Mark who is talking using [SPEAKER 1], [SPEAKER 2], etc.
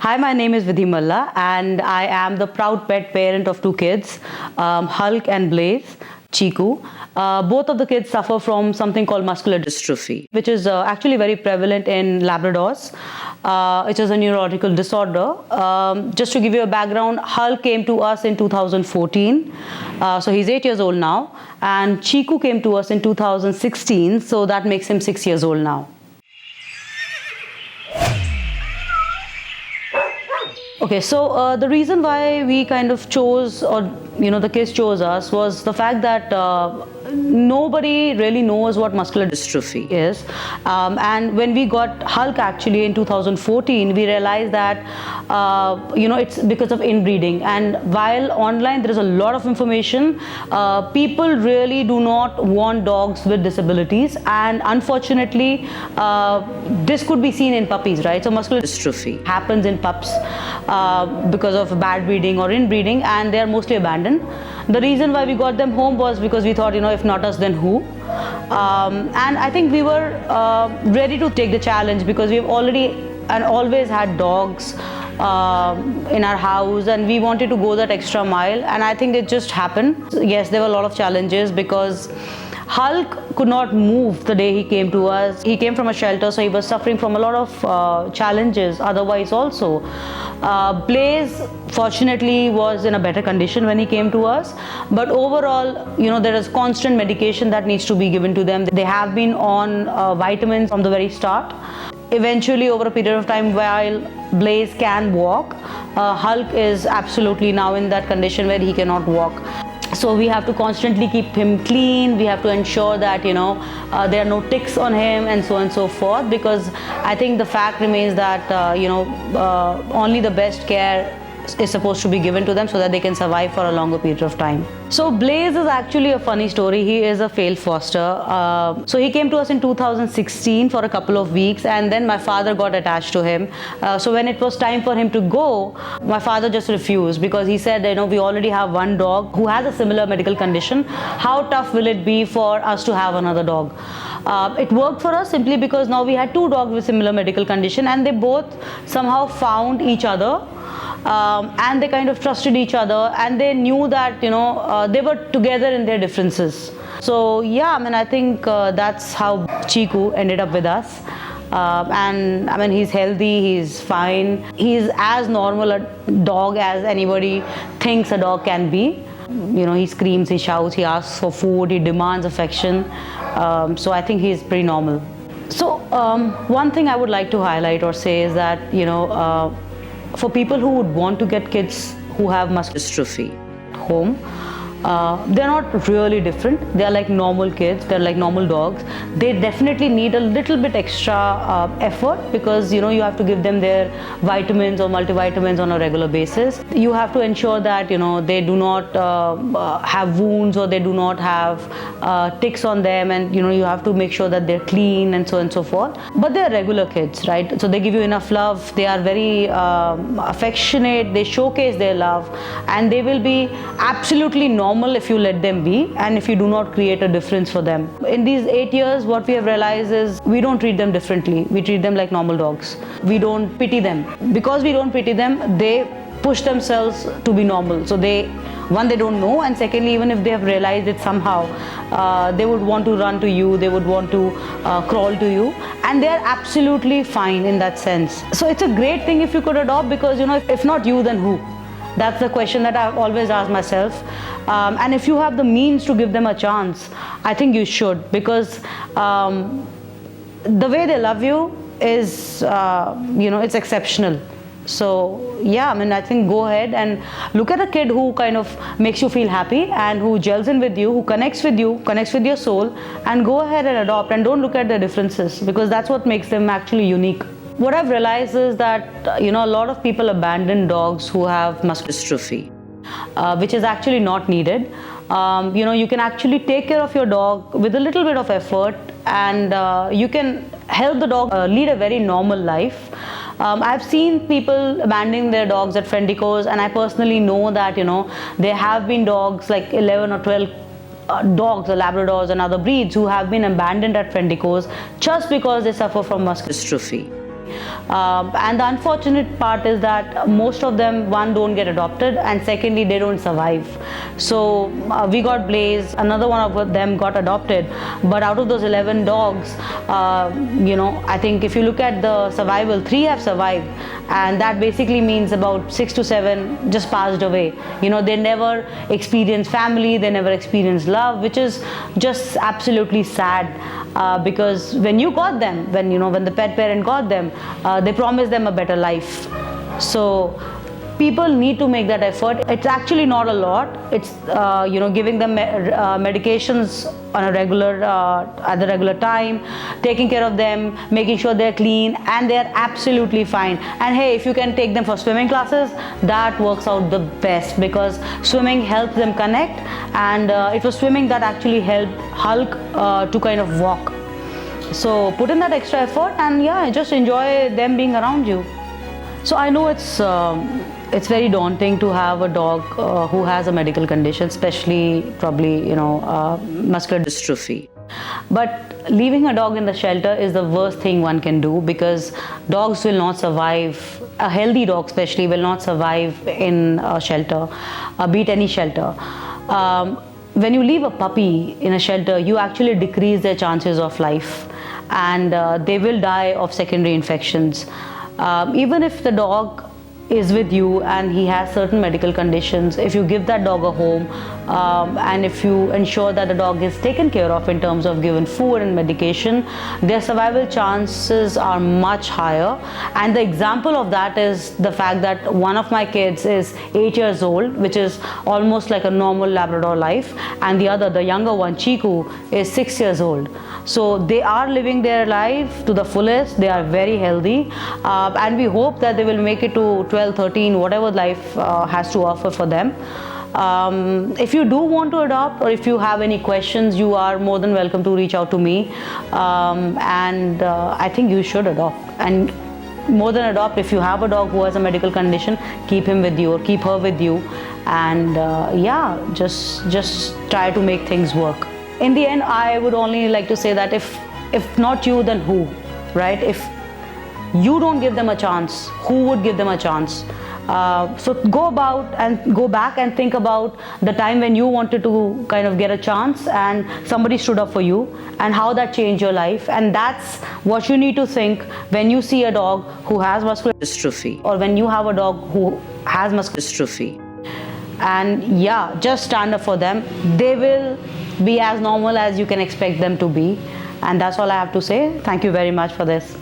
[SPEAKER 1] Hi, my name is Vidhi Malla, and I am the proud pet parent of two kids, Hulk and Blaze, Chico. Both of the kids suffer from something called muscular dystrophy, which is actually very prevalent in Labradors. It is a neurological disorder. Just to give you a background, Hulk came to us in 2014, so he's 8 years old now, and Chico came to us in 2016, so that makes him 6 years old now. Okay, so the reason why we kind of chose, or the kids chose us, was the fact that nobody really knows what muscular dystrophy is. And when we got Hulk actually in 2014, we realized that it's because of inbreeding. And while online there is a lot of information, people really do not want dogs with disabilities. And unfortunately, this could be seen in puppies, right? So muscular dystrophy happens in pups because of bad breeding or inbreeding, and they are mostly abandoned. The reason why we got them home was because we thought, if not us, then who? And I think we were ready to take the challenge because we've already and always had dogs in our house, and we wanted to go that extra mile, and I think it just happened. Yes, there were a lot of challenges because Hulk could not move the day he came to us. He came from a shelter, so he was suffering from a lot of challenges otherwise also. Blaze, fortunately, was in a better condition when he came to us. But overall, there is constant medication that needs to be given to them. They have been on vitamins from the very start. Eventually, over a period of time, while Blaze can walk, Hulk is absolutely now in that condition where he cannot walk. So we have to constantly keep him clean. We have to ensure that there are no ticks on him, and so on and so forth, because I think the fact remains that only the best care is supposed to be given to them so that they can survive for a longer period of time. So Blaze is actually a funny story. He is a failed foster. So he came to us in 2016 for a couple of weeks, and then my father got attached to him. So when it was time for him to go, my father just refused because he said, we already have one dog who has a similar medical condition. How tough will it be for us to have another dog? It worked for us simply because now we had two dogs with similar medical condition, and they both somehow found each other. And they kind of trusted each other, and they knew that they were together in their differences. So I think that's how Chico ended up with us. And he's healthy, he's fine, he's as normal a dog as anybody thinks a dog can be. He screams, he shouts, he asks for food, he demands affection. So I think he's pretty normal. So one thing I would like to highlight or say is that for people who would want to get kids who have muscular dystrophy home, they're not really different. They're like normal kids, they're like normal dogs. They definitely need a little bit extra effort because you have to give them their vitamins or multivitamins on a regular basis. You have to ensure that they do not have wounds, or they do not have ticks on them, and you have to make sure that they're clean, and so on and so forth. But they're regular kids, right? So they give you enough love, they are very affectionate, they showcase their love, and they will be absolutely normal if you let them be, and if you do not create a difference for them. In these 8 years, what we have realized is we don't treat them differently. We treat them like normal dogs. We don't pity them. Because we don't pity them, they push themselves to be normal. So they don't know, and secondly, even if they have realized it somehow, they would want to run to you, they would want to crawl to you, and they are absolutely fine in that sense. So it's a great thing if you could adopt, because if not you, then who? That's the question that I've always asked myself. And if you have the means to give them a chance, I think you should, because the way they love you is, it's exceptional. So I think go ahead and look at a kid who kind of makes you feel happy and who gels in with you, who connects with you, connects with your soul, and go ahead and adopt, and don't look at their differences, because that's what makes them actually unique. What I've realized is that a lot of people abandon dogs who have muscular dystrophy, which is actually not needed. You can actually take care of your dog with a little bit of effort, and you can help the dog lead a very normal life. I've seen people abandoning their dogs at FRIENDICOES, and I personally know that there have been dogs, like 11 or 12 dogs, or Labradors and other breeds, who have been abandoned at FRIENDICOES just because they suffer from muscular dystrophy. And the unfortunate part is that most of them, one, don't get adopted, and secondly, they don't survive. So we got Blaze, another one of them got adopted, but out of those 11 dogs, I think if you look at the survival, 3 have survived, and that basically means about 6 to 7 just passed away. They never experienced family, they never experienced love, which is just absolutely sad. Because when you got them, when the pet parent got them, they promised them a better life. So people need to make that effort. It's actually not a lot. It's giving them medications on a regular at the regular time, taking care of them, making sure they're clean, and they're absolutely fine. And hey, if you can take them for swimming classes, that works out the best, because swimming helps them connect, and it was swimming that actually helped Hulk to kind of walk. So put in that extra effort, and yeah, just enjoy them being around you. So I know it's very daunting to have a dog who has a medical condition, especially probably muscular dystrophy. But leaving a dog in the shelter is the worst thing one can do, because dogs will not survive. A healthy dog especially will not survive in a shelter, be it any shelter. When you leave a puppy in a shelter, you actually decrease their chances of life, and they will die of secondary infections. Even if the dog is with you and he has certain medical conditions, if you give that dog a home, and if you ensure that the dog is taken care of in terms of given food and medication, their survival chances are much higher. And the example of that is the fact that one of my kids is 8 years old, which is almost like a normal Labrador life, and the younger one, Chico, is 6 years old. So they are living their life to the fullest. They are very healthy, and we hope that they will make it to 12, 13, whatever life has to offer for them. If you do want to adopt, or if you have any questions, you are more than welcome to reach out to me, and I think you should adopt. And more than adopt, if you have a dog who has a medical condition, keep him with you or keep her with you, and just try to make things work. In the end, I would only like to say that if not you, then who, right? If you don't give them a chance, who would give them a chance? So go back and think about the time when you wanted to kind of get a chance and somebody stood up for you, and how that changed your life. And that's what you need to think when you see a dog who has muscular dystrophy, or when you have a dog who has muscular dystrophy. And yeah, just stand up for them. They will be as normal as you can expect them to be. And that's all I have to say. Thank you very much for this.